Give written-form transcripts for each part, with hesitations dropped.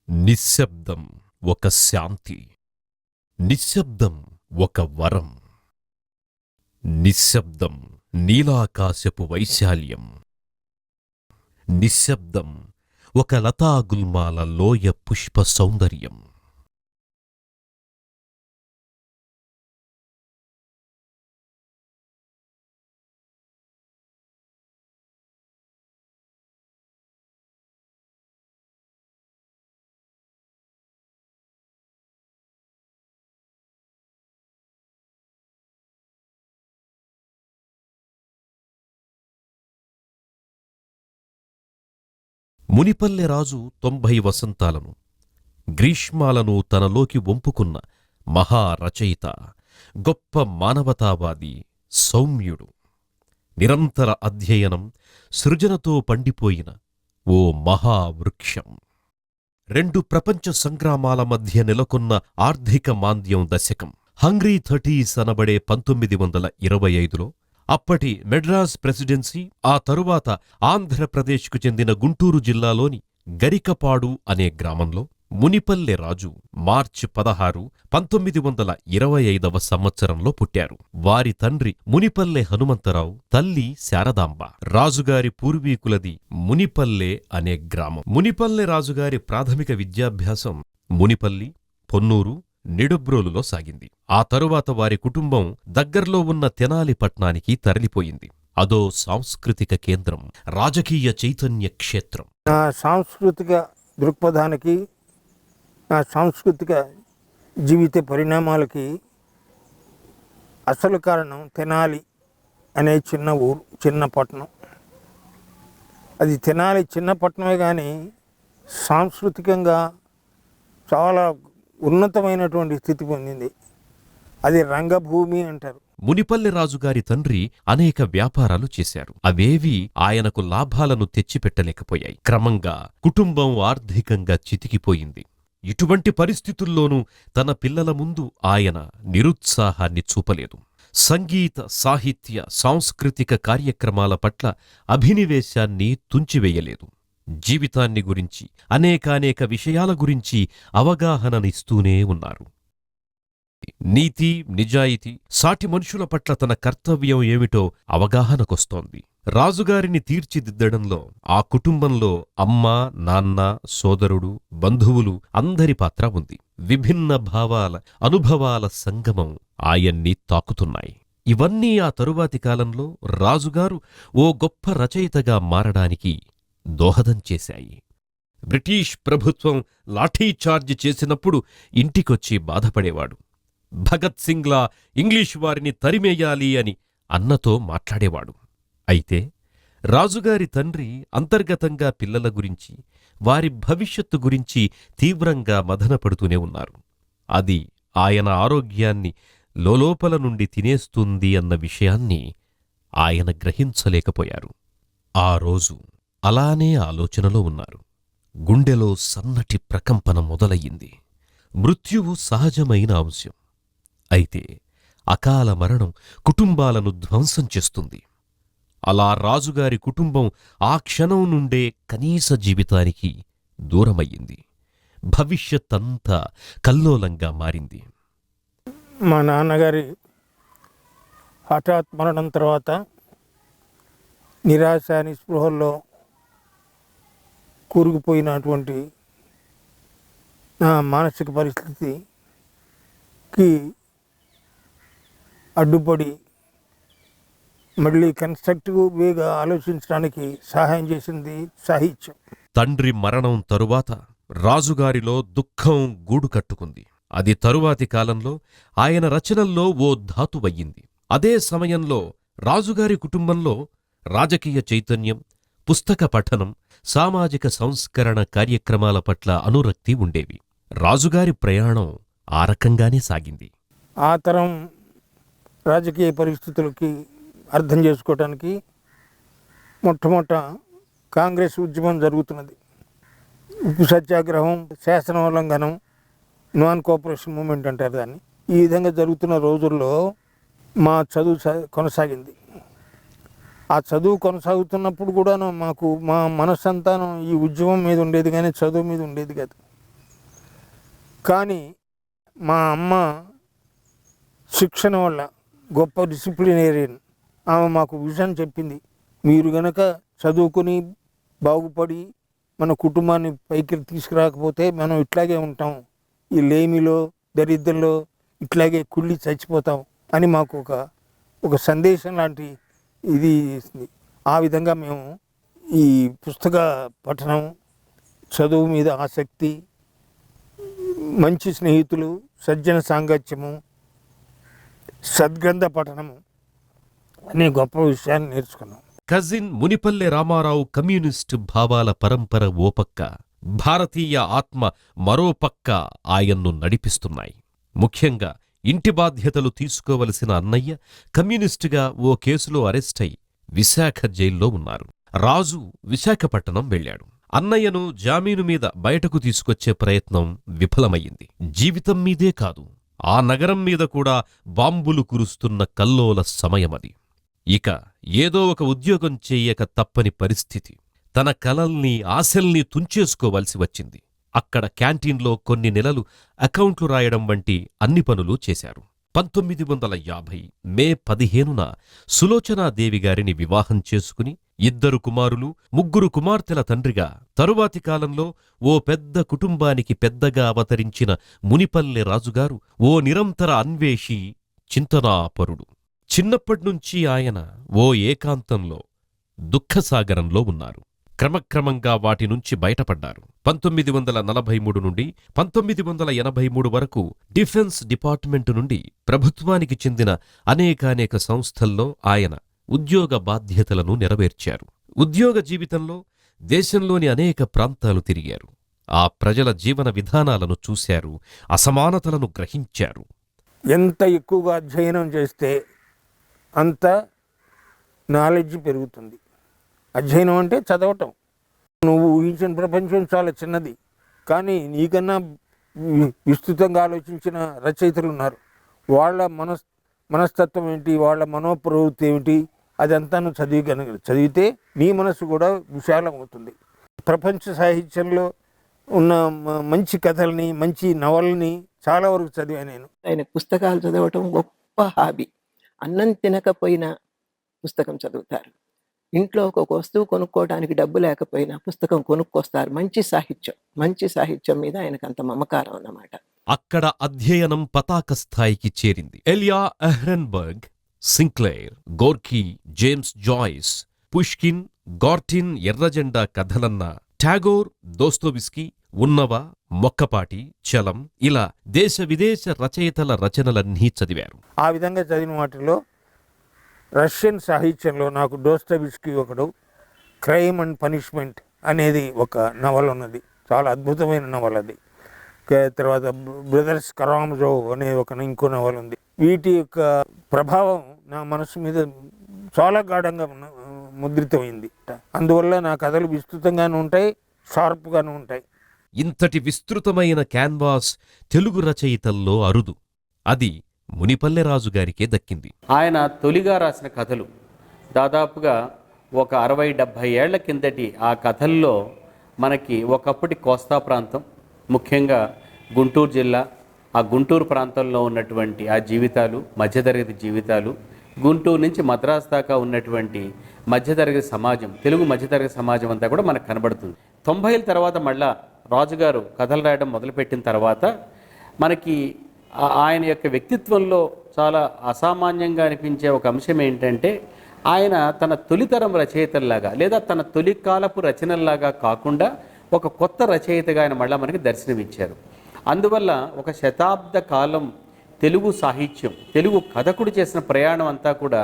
నిశ్శబ్దం ఒక శాంతి. నిశ్శబ్దం ఒక వరం. నిశ్శబ్దం నీలాకాశపు వైశాల్యం. నిశ్శబ్దం ఒక లతాగుల్మాల లోయ పుష్ప సౌందర్యం. మునిపల్లె రాజు 90 వసంతాలను, గ్రీష్మాలను తనలోకి వంపుకున్న మహారచయిత, గొప్ప మానవతావాది, సౌమ్యుడు. నిరంతర అధ్యయనం, సృజనతో పండిపోయిన ఓ మహావృక్షం. 2 ప్రపంచ సంగ్రామాల మధ్య నెలకొన్న ఆర్థిక మాంద్యం దశకం. హంగ్రీ 30s అనబడే 1925లో అప్పటి మెడ్రాస్ ప్రెసిడెన్సీ, ఆ తరువాత ఆంధ్రప్రదేశ్కు చెందిన గుంటూరు జిల్లాలోని గరికపాడు అనే గ్రామంలో మునిపల్లె రాజు మార్చి 16, 1925వ సంవత్సరంలో పుట్టారు. వారి తండ్రి మునిపల్లె హనుమంతరావు, తల్లి శారదాంబ. రాజుగారి పూర్వీకులది మునిపల్లె అనే గ్రామం. మునిపల్లె రాజుగారి ప్రాథమిక విద్యాభ్యాసం మునిపల్లి, పొన్నూరు, నిడుబ్రోలులో సాగింది. ఆ తరువాత వారి కుటుంబం దగ్గర్లో ఉన్న తెనాలి పట్నానికి తరలిపోయింది. అదో సాంస్కృతిక కేంద్రం, రాజకీయ చైతన్య క్షేత్రం. నా సాంస్కృతిక దృక్పథానికి, నా సాంస్కృతిక జీవిత పరిణామాలకి అసలు కారణం తెనాలి అనే చిన్న ఊరు, చిన్న పట్టణం. అది తెనాలి చిన్న పట్టణమే కానీ సాంస్కృతికంగా చాలా ఉన్నతమైనటువంటి స్థితి పొందింది. అది రంగభూమి అంటారు. మునిపల్లె రాజుగారి తండ్రి అనేక వ్యాపారాలు చేశారు. అవేవీ ఆయనకు లాభాలను తెచ్చిపెట్టలేకపోయాయి. క్రమంగా కుటుంబం ఆర్థికంగా చితికిపోయింది. ఇటువంటి పరిస్థితుల్లోనూ తన పిల్లల ముందు ఆయన నిరుత్సాహాన్ని చూపలేదు. సంగీత, సాహిత్య, సాంస్కృతిక కార్యక్రమాల పట్ల అభినివేశాన్ని తుంచివేయలేదు. జీవితాన్ని గురించి, అనేకానేక విషయాల గురించి అవగాహననిస్తూనే ఉన్నారు. నీతి, నిజాయితీ, సాటి మనుషుల పట్ల తన కర్తవ్యం ఏమిటో అవగాహనకొస్తోంది. రాజుగారిని తీర్చిదిద్దడంలో ఆ కుటుంబంలో అమ్మ, నాన్న, సోదరుడు, బంధువులు అందరి పాత్ర ఉంది. విభిన్న భావాల, అనుభవాల సంగమం ఆయన్ని తాకుతున్నాయి. ఇవన్నీ ఆ తరువాతి కాలంలో రాజుగారు ఓ గొప్ప రచయితగా మారడానికి దోహదం చేశాయి. బ్రిటిష్ ప్రభుత్వం లాఠీచార్జ్ చేసినప్పుడు ఇంటికొచ్చి బాధపడేవాడు. భగత్ సింగ్లా ఇంగ్లీషు వారిని తరిమేయాలి అని అన్నతో మాట్లాడేవాడు. అయితే రాజుగారి తండ్రి అంతర్గతంగా పిల్లల గురించి, వారి భవిష్యత్తు గురించి తీవ్రంగా మదనపడుతూనే ఉన్నారు. అది ఆయన ఆరోగ్యాన్ని లోలోపల నుండి తినేస్తుంది అన్న విషయాన్ని ఆయన గ్రహించలేకపోయారు. ఆ రోజు అలానే ఆలోచనలో ఉన్నారు. గుండెలో సన్నటి ప్రకంపన మొదలయ్యింది. మృత్యువు సహజమైన అంశం. అయితే అకాల మరణం కుటుంబాలను ధ్వంసం చేస్తుంది. అలా రాజుగారి కుటుంబం ఆ క్షణం నుండే కనీస జీవితానికి దూరమయ్యింది. భవిష్యత్తంతా కల్లోలంగా మారింది. మా నాన్నగారి హఠాత్ మరణం తర్వాత నిరాశ, నిస్పృహల్లో కూరుకుపోయినటువంటి నా మానసిక పరిస్థితికి అడ్డుపడి మళ్ళీ కన్స్ట్రక్టివ్ వేగా ఆలోచించడానికి సహాయం చేసింది సాహిత్యం. తండ్రి మరణం తరువాత రాజుగారిలో దుఃఖం గూడు కట్టుకుంది. అది తరువాతి కాలంలో ఆయన రచనల్లో ఓ ధాతువయ్యింది. అదే సమయంలో రాజుగారి కుటుంబంలో రాజకీయ చైతన్యం, పుస్తక పఠనం, సామాజిక సంస్కరణ కార్యక్రమాల పట్ల అనురక్తి ఉండేవి. రాజుగారి ప్రయాణం ఆ రకంగానే సాగింది. ఆ తరం రాజకీయ పరిస్థితులకి అర్థం చేసుకోవటానికి మొట్టమొదట కాంగ్రెస్ ఉద్యమం జరుగుతున్నది. ఉప్పు సత్యాగ్రహం, శాసనోల్లంఘనం, నాన్ కోఆపరేషన్ మూమెంట్ అంటారు దాన్ని. ఈ విధంగా జరుగుతున్న రోజుల్లో మా చదువు కొనసాగింది. ఆ చదువు కొనసాగుతున్నప్పుడు కూడాను మాకు మా మనస్సంతానం ఈ ఉద్యమం మీద ఉండేది కానీ చదువు మీద ఉండేది కాదు. కానీ మా అమ్మ శిక్షణ వల్ల, గొప్ప డిసిప్లినేరియన్, ఆమె మాకు విషయం చెప్పింది. మీరు గనక చదువుకుని బాగుపడి మన కుటుంబాన్ని పైకి తీసుకురాకపోతే మనం ఇట్లాగే ఉంటాం, ఈ లేమిలో దరిద్రంలో ఇట్లాగే కుళ్ళి చచ్చిపోతాం అని మాకు ఒక సందేశం లాంటి ఇది ఇస్తుంది. ఆ విధంగా మేము ఈ పుస్తక పఠనం, చదువు మీద ఆసక్తి, మంచి స్నేహితులు, సజ్జన సాంగత్యము, సద్గ్రంథ పఠనము అనే గొప్ప విషయాన్ని నేర్చుకున్నాం. కజిన్ మునిపల్లె రామారావు కమ్యూనిస్టు భావాల పరంపర ఓ పక్క, భారతీయ ఆత్మ మరో పక్క ఆయన్ను నడిపిస్తున్నాయి. ముఖ్యంగా ఇంటి బాధ్యతలు తీసుకోవలసిన అన్నయ్య కమ్యూనిస్టుగా ఓ కేసులో అరెస్టై విశాఖ జైల్లో ఉన్నారు. రాజు విశాఖపట్టణం వెళ్ళాడు. అన్నయ్యను జామీను మీద బయటకు తీసుకొచ్చే ప్రయత్నం విఫలమయ్యింది. జీవితం మీదే కాదు, ఆ నగరం మీద కూడా బాంబులు కురుస్తున్న కల్లోల సమయమది. ఇక ఏదో ఒక ఉద్యోగం చెయ్యక తప్పని పరిస్థితి. తన కలల్ని, ఆశల్ని తుంచేసుకోవలసి వచ్చింది. అక్కడ క్యాంటీన్లో కొన్ని నెలలు అకౌంట్లు రాయడం వంటి అన్ని పనులు చేశారు. 1950 మే 15న సులోచనాదేవి గారిని వివాహం చేసుకుని 2 కుమారులు, 3 కుమార్తెల తండ్రిగా తరువాతి కాలంలో ఓ పెద్ద కుటుంబానికి పెద్దగా అవతరించిన మునిపల్లె రాజుగారు ఓ నిరంతర అన్వేషి, చింతనాపరుడు. చిన్నప్పట్నుంచి ఆయన ఓ ఏకాంతంలో, దుఃఖసాగరంలో ఉన్నారు. క్రమక్రమంగా వాటి నుంచి బయటపడ్డారు. 1943 నుండి 1983 వరకు డిఫెన్స్ డిపార్ట్మెంటు నుండి ప్రభుత్వానికి చెందిన అనేకానేక సంస్థల్లో ఆయన ఉద్యోగ బాధ్యతలను నెరవేర్చారు. ఉద్యోగ జీవితంలో దేశంలోని అనేక ప్రాంతాలు తిరిగారు. ఆ ప్రజల జీవన విధానాలను చూశారు, అసమానతలను గ్రహించారు. ఎంత ఎక్కువగా అధ్యయనం చేస్తే అంత నాలెడ్జ్ పెరుగుతుంది. అధ్యయనం అంటే చదవటం. నువ్వు ఊహించిన ప్రపంచం చాలా చిన్నది, కానీ నీకన్నా విస్తృతంగా ఆలోచించిన రచయితలు ఉన్నారు. వాళ్ళ మనస్తత్వం ఏంటి, వాళ్ళ మనోప్రవృత్తి ఏమిటి, అదంతా నువ్వు చదివితే నీ మనసు కూడా విశాలం అవుతుంది. ప్రపంచ సాహిత్యంలో ఉన్న మంచి కథల్ని, మంచి నవల్ని చాలా వరకు చదివాను నేను. ఆయన పుస్తకాలు చదవటం గొప్ప హాబీ. అన్నం తినకపోయినా పుస్తకం చదువుతారు. ఇంట్లో ఒక వస్తువు కొనుక్కోవడానికి డబ్బు లేకపోయినా పుస్తకం కొనుక్కొస్తారు. మంచి సాహిత్యం మీద ఆయనకు అంత మమకారం అన్నమాట. అక్కడ అధ్యయనం పతాక స్థాయికి చేరింది. ఎలియా ఎహ్రెన్బర్గ్, సింక్లేర్, గోర్కీ, జేమ్స్ జాయిస్, పుష్కిన్, గార్టిన్ ఎర్రజెండా కథలన్న, టాగోర్, దోస్తోవిస్కీ, ఉన్నవ, మొక్కపాటి, చలం, ఇలా దేశ విదేశ రచయితల రచనలన్నీ చదివారు. ఆ విధంగా చదివిన వాటిలో రష్యన్ సాహిత్యంలో నాకు దోస్తోవెస్కీ ఒకడు, క్రైమ్ అండ్ పనిష్మెంట్ అనేది ఒక నవల ఉన్నది. చాలా అద్భుతమైన నవల అది. తర్వాత బ్రదర్స్ కరామజోవ్ అనే ఇంకో నవల ఉంది. వీటి యొక్క ప్రభావం నా మనసు మీద చాలా గాఢంగా ముద్రితమైంది. అందువల్ల నా కథలు విస్తృతంగానూ ఉంటాయి, షార్ప్గానూ ఉంటాయి. ఇంతటి విస్తృతమైన క్యాన్వాస్ తెలుగు రచయితల్లో అరుదు. అది మునిపల్లె రాజుగారికే దక్కింది. ఆయన తొలిగా రాసిన కథలు దాదాపుగా ఒక 60-70 ఏళ్ల కిందటి ఆ కథల్లో మనకి ఒకప్పటి కోస్తా ప్రాంతం, ముఖ్యంగా గుంటూరు జిల్లా, ఆ గుంటూరు ప్రాంతంలో ఉన్నటువంటి ఆ జీవితాలు, మధ్యతరగతి జీవితాలు, గుంటూరు నుంచి మద్రాసు దాకా ఉన్నటువంటి మధ్యతరగతి సమాజం, తెలుగు మధ్యతరగతి సమాజం అంతా కూడా మనకు కనబడుతుంది. 90ల తర్వాత మళ్ళా రాజుగారు కథలు రాయడం మొదలుపెట్టిన తర్వాత మనకి ఆయన యొక్క వ్యక్తిత్వంలో చాలా అసామాన్యంగా అనిపించే ఒక అంశం ఏంటంటే, ఆయన తన తొలితరం రచయితల్లాగా లేదా తన తొలి కాలపు రచనల్లాగా కాకుండా ఒక కొత్త రచయితగా ఆయన మళ్ళీ మనకి దర్శనమిచ్చారు. అందువల్ల ఒక శతాబ్ద కాలం తెలుగు సాహిత్యం, తెలుగు కథకుడు చేసిన ప్రయాణం అంతా కూడా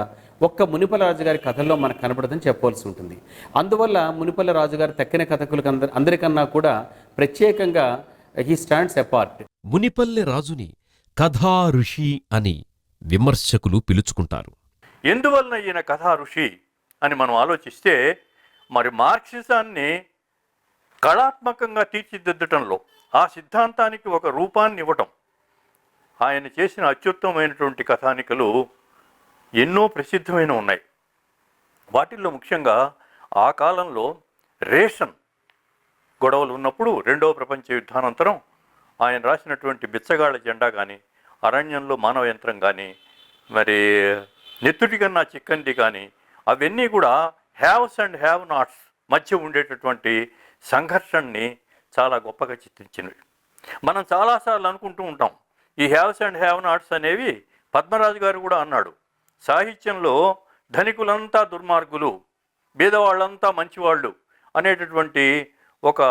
ఒక్క మునిపల్లె రాజుగారి కథల్లో మనకు కనబడదని చెప్పవలసి ఉంటుంది. అందువల్ల మునిపల్లె రాజుగారి తక్కిన కథకులకు అందరికన్నా కూడా ప్రత్యేకంగా హీ స్టాండ్స్ అపార్ట్. మునిపల్లె రాజుని కథా ఋషి అని విమర్శకులు పిలుచుకుంటారు. ఎందువలన ఈయన కథా ఋషి అని మనం ఆలోచిస్తే, మరి మార్క్సిజాన్ని కళాత్మకంగా తీర్చిదిద్దటంలో, ఆ సిద్ధాంతానికి ఒక రూపాన్ని ఇవ్వటం, ఆయన చేసిన అత్యుత్తమైనటువంటి కథానికలు ఎన్నో ప్రసిద్ధమైన ఉన్నాయి. వాటిల్లో ముఖ్యంగా ఆ కాలంలో రేషన్ గొడవలు ఉన్నప్పుడు, రెండవ ప్రపంచ యుద్ధానంతరం ఆయన రాసినటువంటి బిచ్చగాళ్ళ జెండా కానీ, అరణ్యంలో మానవ యంత్రం కానీ, మరి నెత్తుటి కన్నా చిక్కంది కానీ, అవన్నీ కూడా హ్యావ్స్ అండ్ హ్యావ్ నాట్స్ మధ్య ఉండేటటువంటి సంఘర్షణని చాలా గొప్పగా చిత్రించినవి. మనం చాలాసార్లు అనుకుంటూ ఉంటాం, ఈ హ్యావ్స్ అండ్ హ్యావ్ నాట్స్ అనేవి పద్మరాజు గారు కూడా అన్నాడు, సాహిత్యంలో ధనికులంతా దుర్మార్గులు, బీదవాళ్ళంతా మంచివాళ్ళు అనేటటువంటి ఒక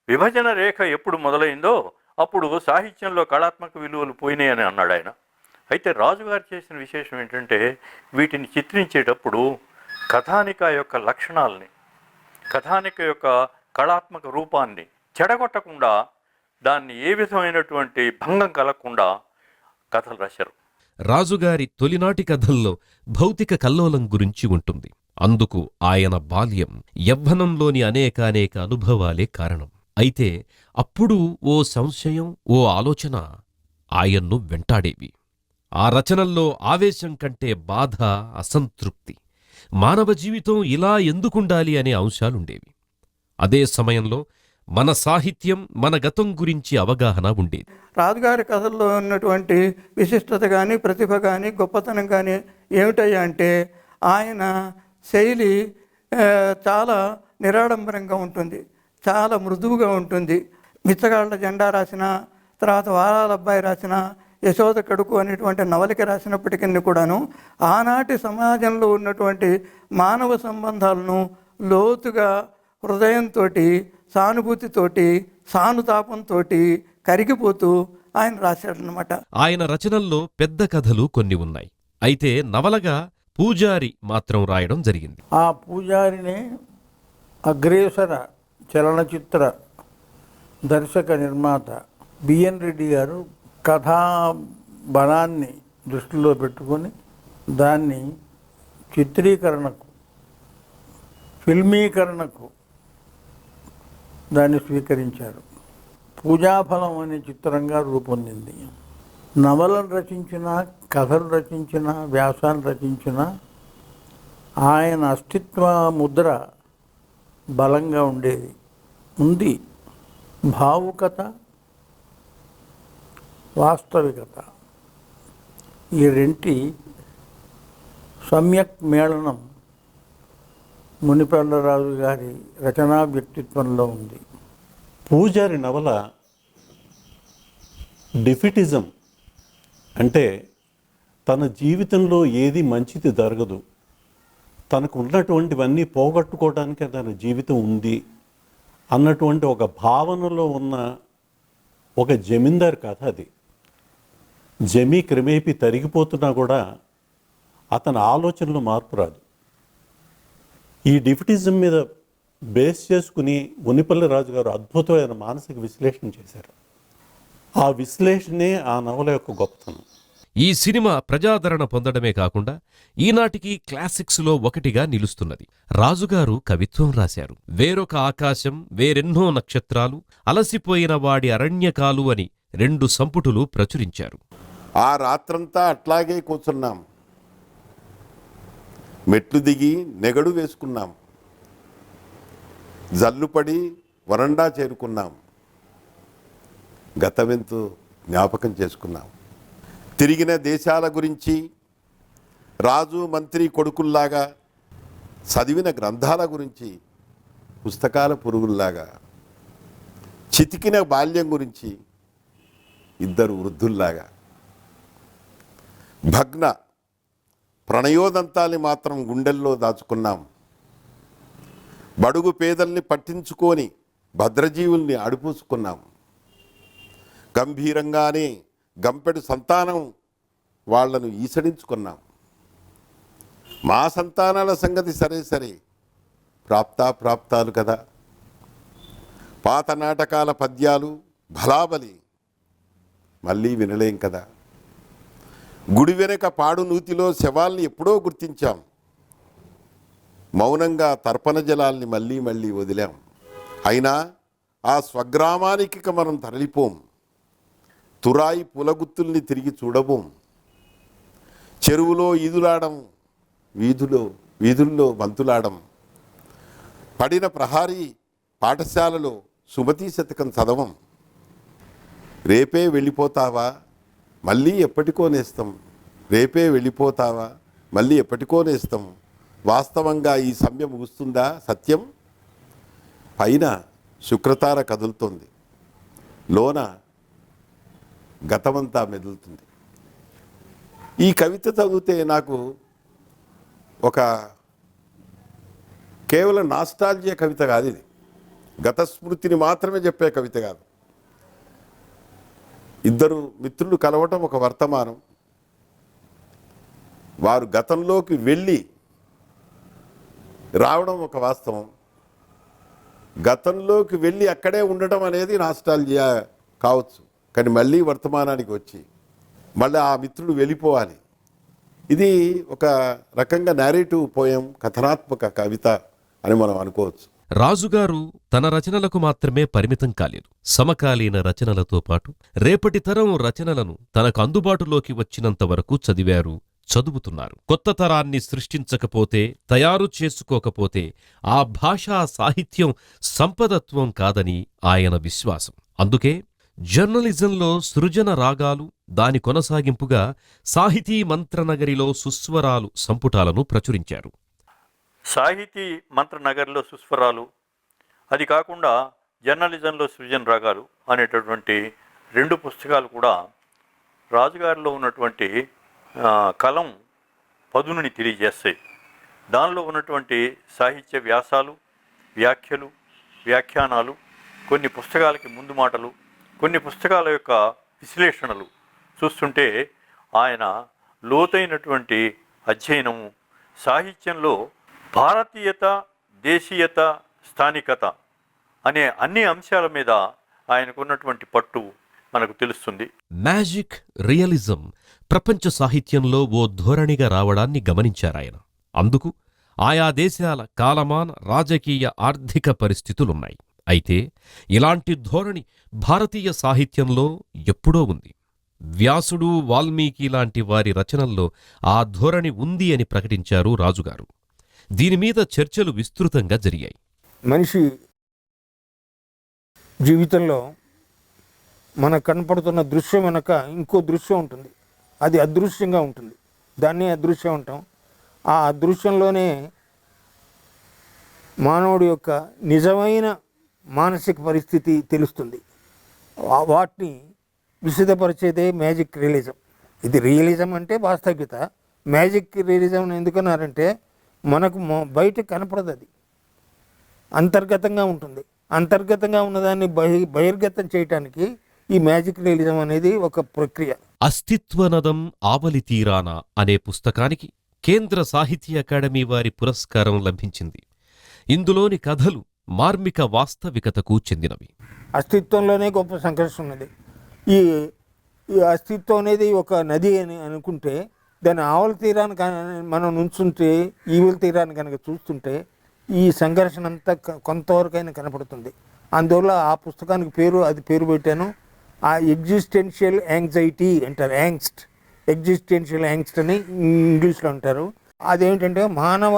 విభజన రేఖ ఎప్పుడు మొదలైందో అప్పుడు సాహిత్యంలో కళాత్మక విలువలు పోయినాయని అన్నాడు ఆయన. అయితే రాజుగారు చేసిన విశేషం ఏంటంటే, వీటిని చిత్రించేటప్పుడు కథానిక యొక్క లక్షణాలని, కథానిక యొక్క కళాత్మక రూపాన్ని చెడగొట్టకుండా, దాన్ని ఏ విధమైనటువంటి భంగం కలగకుండా కథలు రాశారు. రాజుగారి తొలినాటి కథల్లో భౌతిక కల్లోలం గురించి ఉంటుంది. అందుకు ఆయన బాల్యం, యవ్వనంలోని అనేకానేక అనుభవాలే కారణం. అయితే అప్పుడు ఓ సంశయం, ఓ ఆలోచన ఆయన్ను వెంటాడేవి. ఆ రచనల్లో ఆవేశం కంటే బాధ, అసంతృప్తి, మానవ జీవితం ఇలా ఎందుకుండాలి అనే అంశాలుండేవి. అదే సమయంలో మన సాహిత్యం, మన గతం గురించి అవగాహన ఉండేది. రాజుగారి కథల్లో ఉన్నటువంటి విశిష్టత కానీ, ప్రతిభ కానీ, గొప్పతనం కానీ ఏమిటయ్యా అంటే, ఆయన శైలి చాలా నిరాడంబరంగా ఉంటుంది, చాలా మృదువుగా ఉంటుంది. బిచ్చగాళ్ళ జెండా రాసిన, తర్వాత వారాల అబ్బాయి రాసిన, యశోద కడుకు అనేటువంటి నవలిక రాసినప్పటికీ కూడాను ఆనాటి సమాజంలో ఉన్నటువంటి మానవ సంబంధాలను లోతుగా హృదయంతో, సానుభూతితోటి, సానుతాపంతో కరిగిపోతూ ఆయన రాశాడనమాట. ఆయన రచనల్లో పెద్ద కథలు కొన్ని ఉన్నాయి. అయితే నవలగా పూజారి మాత్రం రాయడం జరిగింది. ఆ పూజారిని అగ్రేసర చలనచిత్ర దర్శక నిర్మాత బిఎన్ రెడ్డి గారు కథా బలాన్ని దృష్టిలో పెట్టుకొని దాన్ని చిత్రీకరణకు, ఫిల్మీకరణకు దాన్ని స్వీకరించారు. పూజాఫలం అనే చిత్రంగా రూపొందింది. నవలను రచించిన, కథలు రచించిన, వ్యాసాలు రచించిన ఆయన అస్తిత్వ ముద్ర బలంగా ఉండేది, ఉంది. భావుకత, వాస్తవికత, ఈ రెంటి సమ్యక్ మేళనం మునిపల్లరాజు గారి రచనా వ్యక్తిత్వంలో ఉంది. పూజారి నవల డిఫిటిజం అంటే తన జీవితంలో ఏది మంచిది జరగదు, తనకు ఉన్నటువంటివన్నీ పోగొట్టుకోవడానికి తన జీవితం ఉంది అన్నటువంటి ఒక భావనలో ఉన్న ఒక జమీందార్ కథ అది. జమీ క్రమేపీ తరిగిపోతున్నా కూడా అతని ఆలోచనలో మార్పు రాదు. ఈ డిఫిటిజం మీద బేస్ చేసుకుని మునిపల్లి రాజు గారు అద్భుతమైన మానసిక విశ్లేషణ చేశారు. ఆ విశ్లేషణే ఆ నవల యొక్క గొప్పతనం. ఈ సినిమా ప్రజాదరణ పొందడమే కాకుండా ఈనాటికి క్లాసిక్స్లో ఒకటిగా నిలుస్తున్నది. రాజుగారు కవిత్వం రాశారు. వేరొక ఆకాశం, వేరెన్నో నక్షత్రాలు, అలసిపోయిన వాడి అరణ్యకాలు అని 2 సంపుటులు ప్రచురించారు. ఆ రాత్రంతా అట్లాగే కూర్చున్నాం, మెట్లు దిగి నెగడు వేసుకున్నాం, జల్లుపడి వరండా చేరుకున్నాం, గతమెంతో జ్ఞాపకం చేసుకున్నాం. తిరిగిన దేశాల గురించి రాజు మంత్రి కొడుకుల్లాగా, చదివిన గ్రంథాల గురించి పుస్తకాల పురుగుల్లాగా, చితికిన బాల్యం గురించి 2 వృద్ధుల్లాగా, భగ్న ప్రణయోదంతాన్ని మాత్రం గుండెల్లో దాచుకున్నాం. బడుగు పేదల్ని పట్టించుకొని భద్రజీవుల్ని అడుపూసుకున్నాం. గంభీరంగానే గంపెడు సంతానం వాళ్లను ఈసడించుకున్నాం. మా సంతానాల సంగతి సరే సరే, ప్రాప్తాలు కదా. పాత నాటకాల పద్యాలు భలాబలి మళ్ళీ వినలేం కదా. గుడి వెనక పాడు నూతిలో శవాల్ని ఎప్పుడో గుర్తించాం. మౌనంగా తర్పణ జలాల్ని మళ్ళీ మళ్ళీ వదిలాం. అయినా ఆ స్వగ్రామానికి మనం తరలిపోం. తురాయి పులగుత్తుల్ని తిరిగి చూడబోం. చెరువులో ఈదులాడం, వీధుల్లో బంతులాడం, పడిన ప్రహారీ పాఠశాలలో సుమతీ శతకం చదవం. రేపే వెళ్ళిపోతావా మళ్ళీ ఎప్పటికో నేస్తాం, రేపే వెళ్ళిపోతావా మళ్ళీ ఎప్పటికో నేస్తాం, వాస్తవంగా ఈ సమ్యం ముగుస్తుందా సత్యం, పైన శుక్రతార కదులుతోంది, లోన గతమంతా మెదులుతుంది. ఈ కవిత చదివితే నాకు ఒక కేవలం నాస్టాల్జియా కవిత కాదు, ఇది గత స్మృతిని మాత్రమే చెప్పే కవిత కాదు. ఇద్దరు మిత్రులు కలవటం ఒక వర్తమానం, వారు గతంలోకి వెళ్ళి రావడం ఒక వాస్తవం, గతంలోకి వెళ్ళి అక్కడే ఉండటం అనేది నాస్టాల్జియా కావచ్చు. కానీ మళ్ళీ వర్తమానానికి వచ్చి మళ్ళీ ఆ మిత్రుడు వెళ్ళిపోవాలి. ఇది ఒక రకంగా నేరేటివ్ పోయం, కథనాత్మక కవిత అని మనం అనుకోవచ్చు. రాజుగారు తన రచనలకు మాత్రమే పరిమితం కాలేదు. సమకాలీన రచనలతో పాటు రేపటి తరం రచనలను తనకు అందుబాటులోకి వచ్చినంత వరకు చదివారు, చదువుతున్నారు. కొత్త తరాన్ని సృష్టించకపోతే, తయారు చేసుకోకపోతే ఆ భాషా సాహిత్యం సంపదత్వం కాదని ఆయన విశ్వాసం. అందుకే జర్నలిజంలో సృజన రాగాలు, దాని కొనసాగింపుగా సాహితీ మంత్రనగరిలో సుస్వరాలు సంపుటాలను ప్రచురించారు. సాహితీ మంత్రనగర్లో సుస్వరాలు, అది కాకుండా జర్నలిజంలో సృజన రాగాలు అనేటటువంటి 2 పుస్తకాలు కూడా రాజుగారిలో ఉన్నటువంటి కలం పదునుని తెలియజేస్తాయి. దానిలో ఉన్నటువంటి సాహిత్య వ్యాసాలు, వ్యాఖ్యలు, వ్యాఖ్యానాలు, కొన్ని పుస్తకాలకి ముందు మాటలు, కొన్ని పుస్తకాల యొక్క విశ్లేషణలు చూస్తుంటే ఆయన లోతైనటువంటి అధ్యయనము, సాహిత్యంలో భారతీయత, దేశీయత, స్థానికత అనే అన్ని అంశాల మీద ఆయనకున్నటువంటి పట్టు మనకు తెలుస్తుంది. మ్యాజిక్ రియలిజం ప్రపంచ సాహిత్యంలో ఓ ధోరణిగా రావడాన్ని గమనించారాయన. అందుకు ఆయా దేశాల కాలమాన రాజకీయ ఆర్థిక పరిస్థితులున్నాయి. అయితే ఇలాంటి ధోరణి భారతీయ సాహిత్యంలో ఎప్పుడో ఉంది. వ్యాసుడు, వాల్మీకి లాంటి వారి రచనల్లో ఆ ధోరణి ఉంది అని ప్రకటించారు రాజుగారు. దీనిమీద చర్చలు విస్తృతంగా జరిగాయి. మనిషి జీవితంలో మనకు కనపడుతున్న దృశ్యం వెనక ఇంకో దృశ్యం ఉంటుంది, అది అదృశ్యంగా ఉంటుంది, దాన్ని అదృశ్యం అంటాం. ఆ అదృశ్యంలోనే మానవుడి యొక్క నిజమైన మానసిక పరిస్థితి తెలుస్తుంది. వాటిని విశదపరిచేదే మ్యాజిక్ రియలిజం. ఇది రియలిజం అంటే వాస్తవికత. మ్యాజిక్ రియలిజం ఎందుకన్నారంటే మనకు బయట కనపడదు, అది అంతర్గతంగా ఉంటుంది. అంతర్గతంగా ఉన్నదాన్ని బహిర్గతం చేయటానికి ఈ మ్యాజిక్ రియలిజం అనేది ఒక ప్రక్రియ. అస్తిత్వనదం ఆవలి తీరాన అనే పుస్తకానికి కేంద్ర సాహిత్య అకాడమీ వారి పురస్కారం లభించింది. ఇందులోని కథలు మార్మిక వాస్తవికతకు చెందినవి. అస్తిత్వంలోనే గొప్ప సంఘర్షణ ఉన్నది. ఈ అస్తిత్వం అనేది ఒక నది అని అనుకుంటే, దాని ఆవల తీరాన్ని మనం నుంచుంటే, ఈవల తీరాన్ని కనుక చూస్తుంటే ఈ సంఘర్షణ అంతా కొంతవరకైనా కనపడుతుంది. అందువల్ల ఆ పుస్తకానికి పేరు పెట్టాను. ఆ ఎగ్జిస్టెన్షియల్ యాంగ్జైటీ అంటారు, యాంగ్స్ట్, ఎగ్జిస్టెన్షియల్ యాంగ్స్ట్ అని ఇంగ్లీష్లో అంటారు. అదేంటంటే మానవ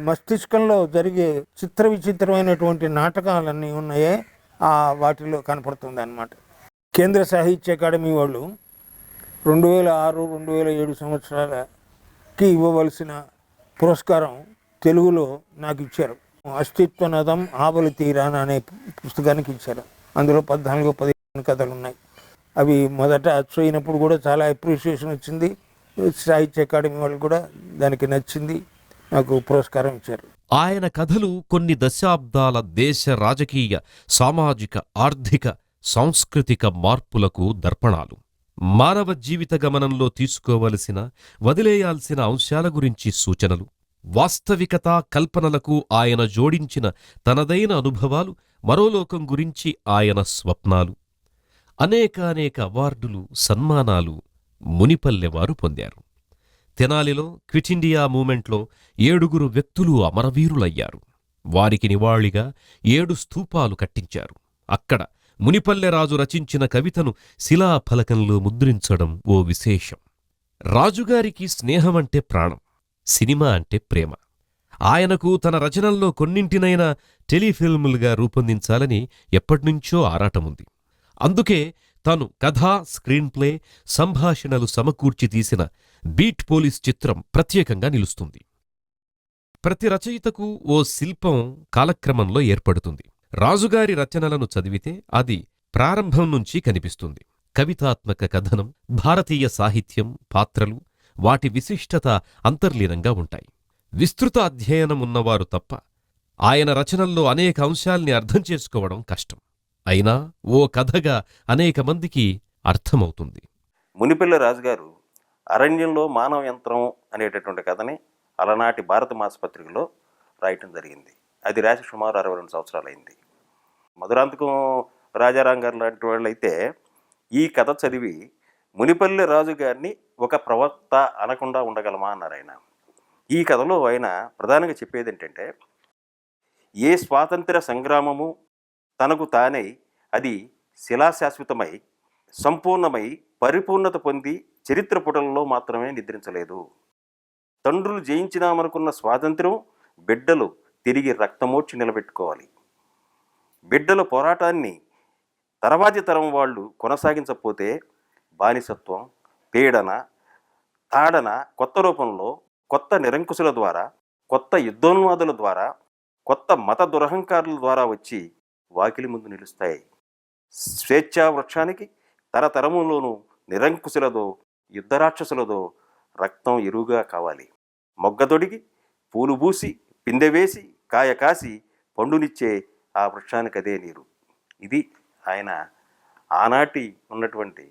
మస్తిష్కంలో జరిగే చిత్ర విచిత్రమైనటువంటి నాటకాలన్నీ ఉన్నాయే వాటిలో కనపడుతుంది అన్నమాట. కేంద్ర సాహిత్య అకాడమీ వాళ్ళు 2006-2007 సంవత్సరాలకి ఇవ్వవలసిన పురస్కారం తెలుగులో నాకు ఇచ్చారు. అస్తిత్వనదం ఆవలి తీరాన అనే పుస్తకానికి ఇచ్చారు. అందులో 14-15 కథలు ఉన్నాయి. అవి మొదట అచ్చు అయినప్పుడు కూడా చాలా అప్రిషియేషన్ వచ్చింది. సాహిత్య అకాడమీ వాళ్ళు కూడా దానికి నచ్చింది, నాకు పురస్కారం ఇచ్చారు. ఆయన కథలు కొన్ని దశాబ్దాల దేశ రాజకీయ, సామాజిక, ఆర్థిక, సాంస్కృతిక మార్పులకు దర్పణాలు. మానవ జీవిత గమనంలో తీసుకోవలసిన, వదిలేయాల్సిన అంశాల గురించి సూచనలు, వాస్తవికత కల్పనలకు ఆయన జోడించిన తనదైన అనుభవాలు, మరోలోకం గురించి ఆయన స్వప్నాలు. అనేకానేక అవార్డులు, సన్మానాలు మునిపల్లెవారు పొందారు. తెనాలిలో క్విట్ ఇండియా మూమెంట్లో 7 వ్యక్తులు అమరవీరులయ్యారు. వారికి నివాళిగా 7 స్తూపాలు కట్టించారు. అక్కడ మునిపల్లెరాజు రచించిన కవితను శిలాఫలకంలో ముద్రించడం ఓ విశేషం. రాజుగారికి స్నేహమంటే ప్రాణం, సినిమా అంటే ప్రేమ. ఆయనకు తన రచనల్లో కొన్నింటినైనా టెలిఫిల్ములుగా రూపొందించాలని ఎప్పటినుంచో ఆరాటముంది. అందుకే తాను కథ, స్క్రీన్ ప్లే, సంభాషణలు సమకూర్చి తీసిన బీట్ పోలీస్ చిత్రం ప్రత్యేకంగా నిలుస్తుంది. ప్రతి రచయితకు ఓ శిల్పం కాలక్రమంలో ఏర్పడుతుంది. రాజుగారి రచనలను చదివితే అది ప్రారంభం నుంచి కనిపిస్తుంది. కవితాత్మక కథనం, భారతీయ సాహిత్యం, పాత్రలు, వాటి విశిష్టత అంతర్లీనంగా ఉంటాయి. విస్తృత అధ్యయనం ఉన్నవారు తప్ప ఆయన రచనల్లో అనేక అంశాల్ని అర్థం చేసుకోవడం కష్టం. అయినా ఓ కథగా అనేక మందికి అర్థమవుతుంది. మునిపల్లి రాజుగారు అరణ్యంలో మానవ యంత్రం అనేటటువంటి కథని అలనాటి భారత మాసపత్రికలో రాయటం జరిగింది. అది రాసి సుమారు 62 సంవత్సరాలైంది. మధురాంతకం రాజారాం గారు లాంటి వాళ్ళు అయితే ఈ కథ చదివి మునిపల్లి రాజు గారిని ఒక ప్రవక్త అనకుండా ఉండగలమా అన్నారు ఆయన. ఈ కథలో ఆయన ప్రధానంగా చెప్పేది ఏంటంటే, ఏ స్వాతంత్ర్య సంగ్రామము తనకు తానై అది శిలాశాశ్వతమై సంపూర్ణమై పరిపూర్ణత పొంది చరిత్ర పుటలలో మాత్రమే నిద్రించలేదు. తండ్రులు జయించినామనుకున్న స్వాతంత్ర్యం బిడ్డలు తిరిగి రక్తమోడ్చి నిలబెట్టుకోవాలి. బిడ్డల పోరాటాన్ని తర్వాతి తరం వాళ్ళు కొనసాగించకపోతే బానిసత్వం, పీడన, తాడన కొత్త రూపంలో, కొత్త నిరంకుశుల ద్వారా, కొత్త యుద్ధోన్మాదుల ద్వారా, కొత్త మత దురహంకారుల ద్వారా వచ్చి వాకిలి ముందు నిలుస్తాయి. స్వేచ్ఛా వృక్షానికి తరతరములోనూ నిరంకుశులదో యుద్ధరాక్షసులదో రక్తం ఎరువుగా కావాలి. మొగ్గదొడిగి పూలు పూసి పిందె వేసి కాయ కాసి పండునిచ్చే ఆ వృక్షానికి అదే నీరు. ఇది ఆయన ఆనాటి ఉన్నటువంటి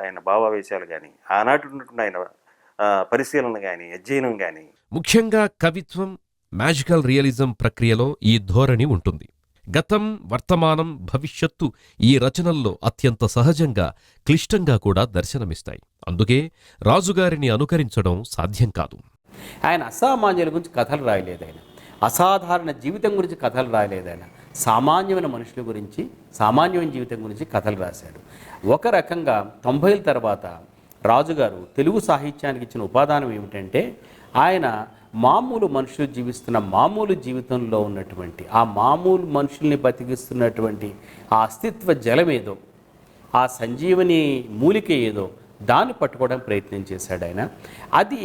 ఆయన భావావేశాలు కానీ, ఆనాటి ఉన్నటువంటి ఆయన పరిశీలన కానీ, అధ్యయనం కానీ. ముఖ్యంగా కవిత్వం, మ్యాజికల్ రియలిజం ప్రక్రియలో ఈ ధోరణి ఉంటుంది. గతం, వర్తమానం, భవిష్యత్తు ఈ రచనల్లో అత్యంత సహజంగా, క్లిష్టంగా కూడా దర్శనమిస్తాయి. అందుకే రాజుగారిని అనుకరించడం సాధ్యం కాదు. ఆయన అసామాన్యుల గురించి కథలు రాయలేదు. ఆయన అసాధారణ జీవితం గురించి కథలు రాయలేదు. ఆయన సామాన్యమైన మనుషుల గురించి, సామాన్యమైన జీవితం గురించి కథలు రాశాడు. ఒక రకంగా 90ల తర్వాత రాజుగారు తెలుగు సాహిత్యానికి ఇచ్చిన ఉపాదానం ఏమిటంటే, ఆయన మామూలు మనుషులు జీవిస్తున్న మామూలు జీవితంలో ఉన్నటువంటి ఆ మామూలు మనుషుల్ని బతికిస్తున్నటువంటి ఆ అస్తిత్వ జలమేదో, ఆ సంజీవని మూలిక ఏదో దాన్ని పట్టుకోవడానికి ప్రయత్నం చేశాడు ఆయన. అది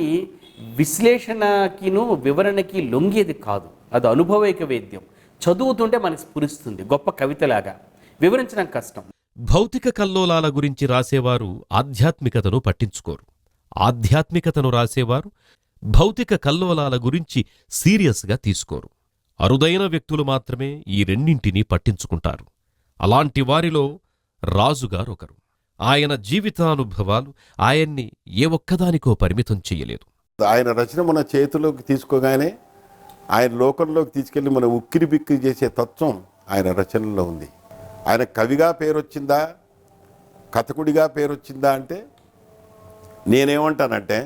విశ్లేషణకిను వివరణకి లొంగేది కాదు. అది అనుభవైక వేద్యం. చదువుతుంటే మనకి స్ఫురిస్తుంది. గొప్ప కవితలాగా వివరించడం కష్టం. భౌతిక కల్లోలాల గురించి రాసేవారు ఆధ్యాత్మికతను పట్టించుకోరు. ఆధ్యాత్మికతను రాసేవారు భౌతిక కల్లోలాల గురించి సీరియస్గా తీసుకోరు. అరుదైన వ్యక్తులు మాత్రమే ఈ రెండింటినీ పట్టించుకుంటారు. అలాంటి వారిలో రాజుగారొకరు. ఆయన జీవితానుభవాలు ఆయన్ని ఏ ఒక్కదానికో పరిమితం చెయ్యలేదు. ఆయన రచన మన చేతిలోకి తీసుకోగానే ఆయన లోకంలోకి తీసుకెళ్ళి మన ఉక్కిరి బిక్కిరి చేసే తత్వం ఆయన రచనలో ఉంది. ఆయన కవిగా పేరొచ్చిందా, కథకుడిగా పేరొచ్చిందా అంటే నేనేమంటానంటే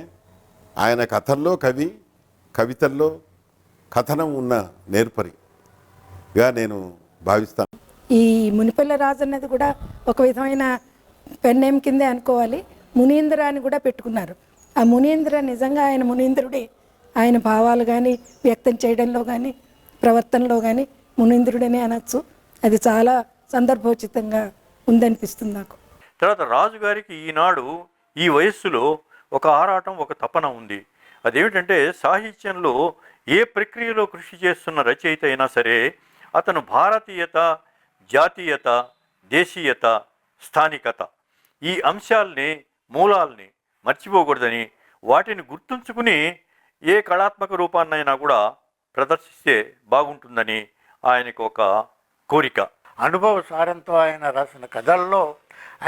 ఆయన కథల్లో కవి, కవితల్లో కథనం ఉన్న నేర్పరిగా నేను భావిస్తాను. ఈ మునిపల్లి రాజు అన్నది కూడా ఒక విధమైన పెన్నేమ్ కిందే అనుకోవాలి. మునీంద్ర అని కూడా పెట్టుకున్నారు. ఆ మునీంద్ర నిజంగా ఆయన మునీంద్రుడే. ఆయన భావాలు కానీ వ్యక్తం చేయడంలో కానీ ప్రవర్తనలో కానీ మునీంద్రుడనే అనొచ్చు. అది చాలా సందర్భోచితంగా ఉందనిపిస్తుంది నాకు. తర్వాత రాజుగారికి ఈనాడు ఈ వయస్సులో ఒక ఆరాటం, ఒక తపన ఉంది. అదేమిటంటే సాహిత్యంలో ఏ ప్రక్రియలో కృషి చేస్తున్న రచయిత అయినా సరే అతను భారతీయత, జాతీయత, దేశీయత, స్థానికత ఈ అంశాల్ని, మూలాల్ని మర్చిపోకూడదని, వాటిని గుర్తుంచుకుని ఏ కళాత్మక రూపాన్నైనా కూడా ప్రదర్శిస్తే బాగుంటుందని ఆయనకు ఒక కోరిక. అనుభవ సారంతో ఆయన రాసిన కథల్లో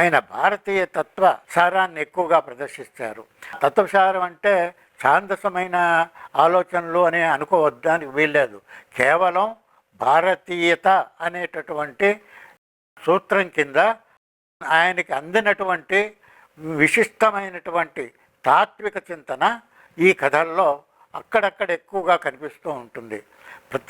ఆయన భారతీయ తత్వ సారాన్ని ఎక్కువగా ప్రదర్శిస్తారు. తత్వసారం అంటే ఛాందసమైన ఆలోచనలు అని అనుకోవద్దానికి వీల్లేదు. కేవలం భారతీయత అనేటటువంటి సూత్రం కింద ఆయనకి అందినటువంటి విశిష్టమైనటువంటి తాత్విక చింతన ఈ కథల్లో అక్కడక్కడ ఎక్కువగా కనిపిస్తూ ఉంటుంది.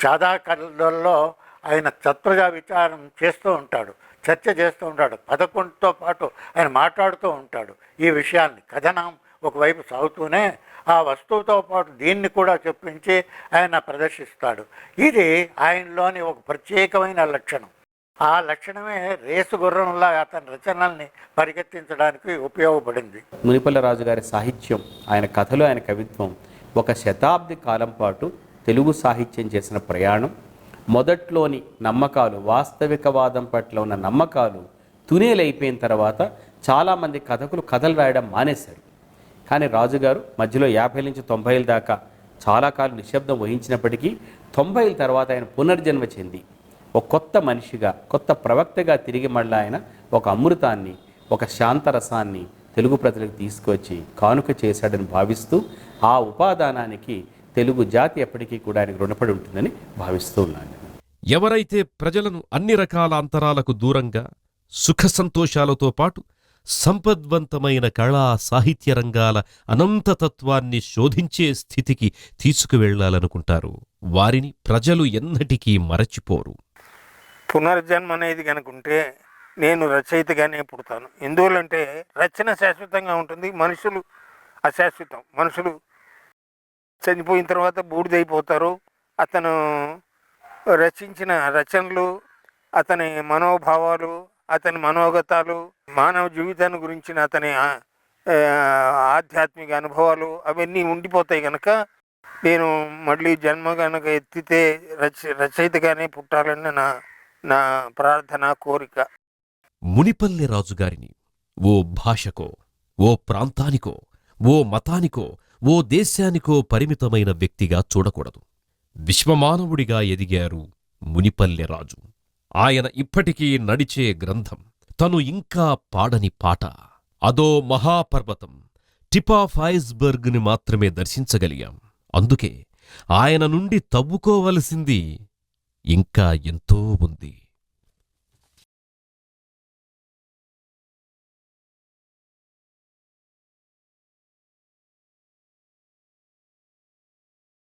చాలా కథల్లో ఆయన తత్వజా విచారం చేస్తూ ఉంటాడు, చర్చ చేస్తూ ఉంటాడు. 11తో పాటు ఆయన మాట్లాడుతూ ఉంటాడు. ఈ విషయాల్ని కథనం ఒకవైపు సాగుతూనే ఆ వస్తువుతో పాటు దీన్ని కూడా చెప్పించి ఆయన ప్రదర్శిస్తాడు. ఇది ఆయనలోని ఒక ప్రత్యేకమైన లక్షణం. ఆ లక్షణమే రేసు గుర్రంలా అతని రచనల్ని పరిగెత్తించడానికి ఉపయోగపడింది. మునిపల్ల రాజు గారి సాహిత్యం, ఆయన కథలు, ఆయన కవిత్వం ఒక శతాబ్ది కాలం పాటు తెలుగు సాహిత్యం చేసిన ప్రయాణం. మొదట్లోని నమ్మకాలు, వాస్తవికవాదం పట్ల ఉన్న నమ్మకాలు తునేలైపోయిన తర్వాత చాలామంది కథకులు కథలు రాయడం మానేశారు. కానీ రాజుగారు మధ్యలో 50 నుంచి 90 దాకా చాలా కాలం నిశ్శబ్దం వహించినప్పటికీ 90 తర్వాత ఆయన పునర్జన్మ చెంది ఒక కొత్త మనిషిగా, కొత్త ప్రవక్తగా తిరిగి మళ్ళీ ఆయన ఒక అమృతాన్ని, ఒక శాంతరసాన్ని తెలుగు ప్రజలకు తీసుకొచ్చి కానుక చేశాడని భావిస్తూ ఆ ఉపాదానానికి తెలుగు జాతి ఎప్పటికీ కూడా ఆయనకు రుణపడి ఉంటుందని భావిస్తూ ఉన్నాను. ఎవరైతే ప్రజలను అన్ని రకాల అంతరాలకు దూరంగా సుఖ సంతోషాలతో పాటు సంపద్వంతమైన కళా సాహిత్య రంగాల అనంతతత్వాన్ని శోధించే స్థితికి తీసుకువెళ్లాలనుకుంటారు, వారిని ప్రజలు ఎన్నటికీ మరచిపోరు. పునర్జన్మ అనేది కనుకుంటే నేను రచయితగానే పుడతాను. ఎందువల్లంటే రచన శాశ్వతంగా ఉంటుంది, మనుషులు అశాశ్వతం. మనుషులు చనిపోయిన తర్వాత బూడిదైపోతారు. అతను రచించిన రచనలు, అతని మనోభావాలు, అతని మనోగతాలు, మానవ జీవితాన్ని గురించిన అతని ఆధ్యాత్మిక అనుభవాలు అవన్నీ ఉండిపోతాయి కనుక నేను మళ్ళీ జన్మ కనుక ఎత్తితే రచయితగానే పుట్టాలని నా ప్రార్థన, కోరిక. మునిపల్లె రాజుగారిని ఓ భాషకో, ఓ ప్రాంతానికో, ఓ మతానికో, ఓ దేశానికో పరిమితమైన వ్యక్తిగా చూడకూడదు. విశ్వమానవుడిగా ఎదిగారు మునిపల్లె రాజు. ఆయన ఇప్పటికీ నడిచే గ్రంథం, తను ఇంకా పాడని పాట. అదో మహాపర్వతం, టిప్ ఆఫ్ ఐస్బర్గ్ని మాత్రమే దర్శించగలిగాం. అందుకే ఆయన నుండి తవ్వుకోవలసింది ఇంకా ఎంతో ఉంది.